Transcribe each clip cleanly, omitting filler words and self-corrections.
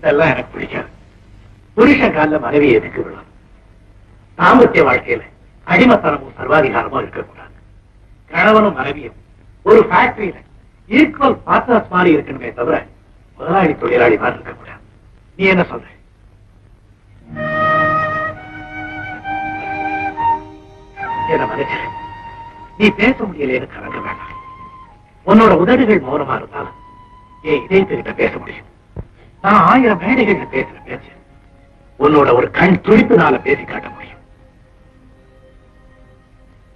இதெல்லாம் எனக்கு பிடிக்காது. புருஷன் கால மனைவியை எதுக்கு விடும்? தாம்பத்திய வாழ்க்கையில அடிமத்தனமும் சர்வாதிகாரமும் இருக்கக்கூடாது. கணவனும் மனைவியும் ஒரு ஃபேக்டரியில ஈக்குவல் பார்ட்னர்ஸ் மாதிரி இருக்கணுமே தவிர முதலாளி தொழிலாளி மாதிரி இருக்கக்கூடாது. நீ என்ன சொல்ற? என்ன மனுஷ, நீ பேச முடியலன்னு கலங்க வேண்டாம். உன்னோட உதடுகள் மௌனமா இருந்தாலும் ஏன் இதயத்துக்கிட்ட பேச முடியும். நான் 1000 மேடைகள்ல பேசுற பேச்சு உன்னோட ஒரு கண் துடிப்புனால பேசி காட்ட முடியும்.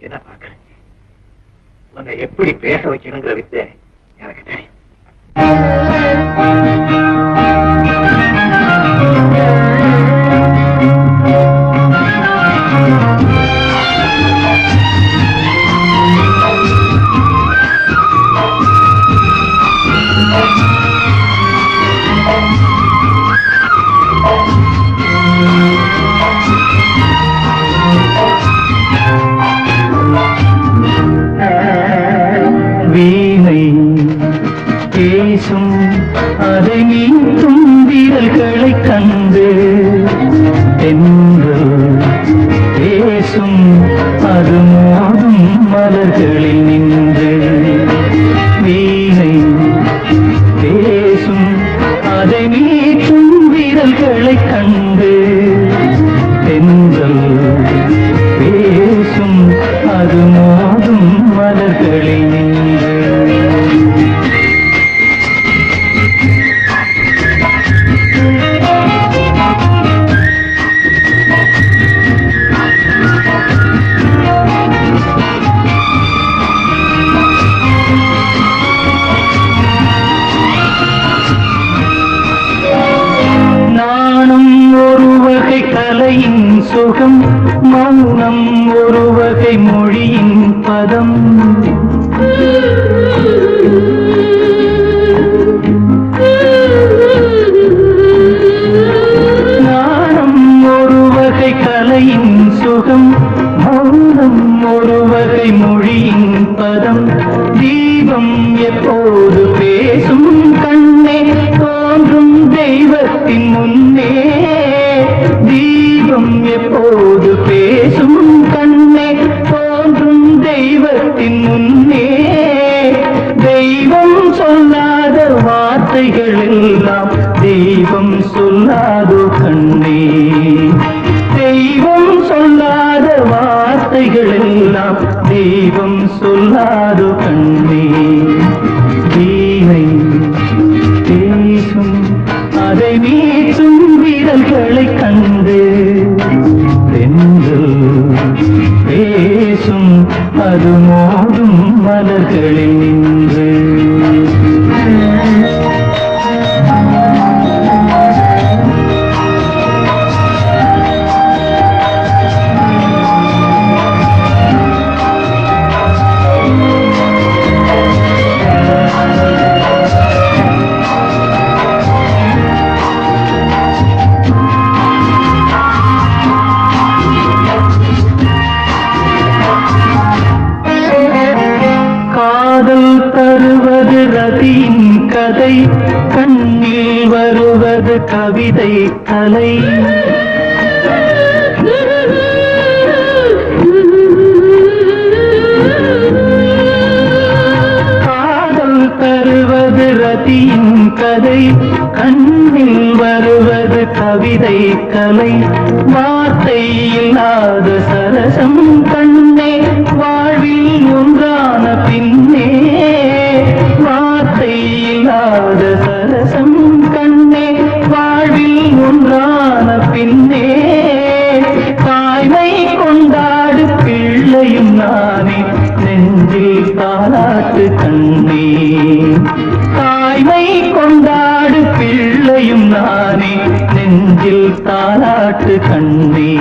என்ன பாக்குற? உன்னை எப்படி பேச வைக்கணுங்கிற வித்தை எனக்கு தெரியும். வீணை பேசும் அதை நீட்டும் வீரர்களை கண்டு என்று பேசும் அது மோதும் மலர்களில் நின்று. வீணை பேசும் அதை நீட்டும் வீரர்களை கண்டு தென்றல் பேசும் அது மோதும் மலர்களில் நின்று. நாணம் ஒரு வகை கலையின் சுகம், மௌனம் ஒரு வகை மொழியின் பதம். நாணம் ஒரு வகை கலையின் சுகம், மௌனம் ஒரு வகை மொழியின் பதம். தீபம் எப்போது பேசும் கண்ணே தோன்றும் தெய்வத்தின் முன்னே. தீபம் எப்போது பேசும் கண்ணே தோன்றும் தெய்வத்தின் முன்னே. தெய்வம் சொல்லாத வார்த்தைகள் எல்லாம் தெய்வம் சொல்லாதோ கண்ணே. தெய்வம் சொல்லாத வார்த்தைகள் எல்லாம் தெய்வம் சொல்லாதோ கண்ணே. வீணை பேசும் அதை நீட்டும் வீரர்களை கண்டு தென்றல் பேசும் அது மோதும் மலர்களில் நின்று. தருவது ரதியின் கதை, கண்ணில் வருவது கவிதை கலை. காதல் தருவது ரதியின் கதை, கண்ணில் வருவது கவிதை கலை. வார்த்தை இல்லாத சரசம் கண்ணே வாழ்வில் ஒன்றான பின்னே. வார்த்தை இல்லாத சரசம் கண்ணே வாழ்வில் ஒன்றான பின்னே. தாய்மை கொண்டாடு பிள்ளையும் நானே நெஞ்சில் தாலாட்டு கண்ணே. தாய்மை கொண்டாடு பிள்ளையும் நானே நெஞ்சில் தாலாட்டு கண்ணே.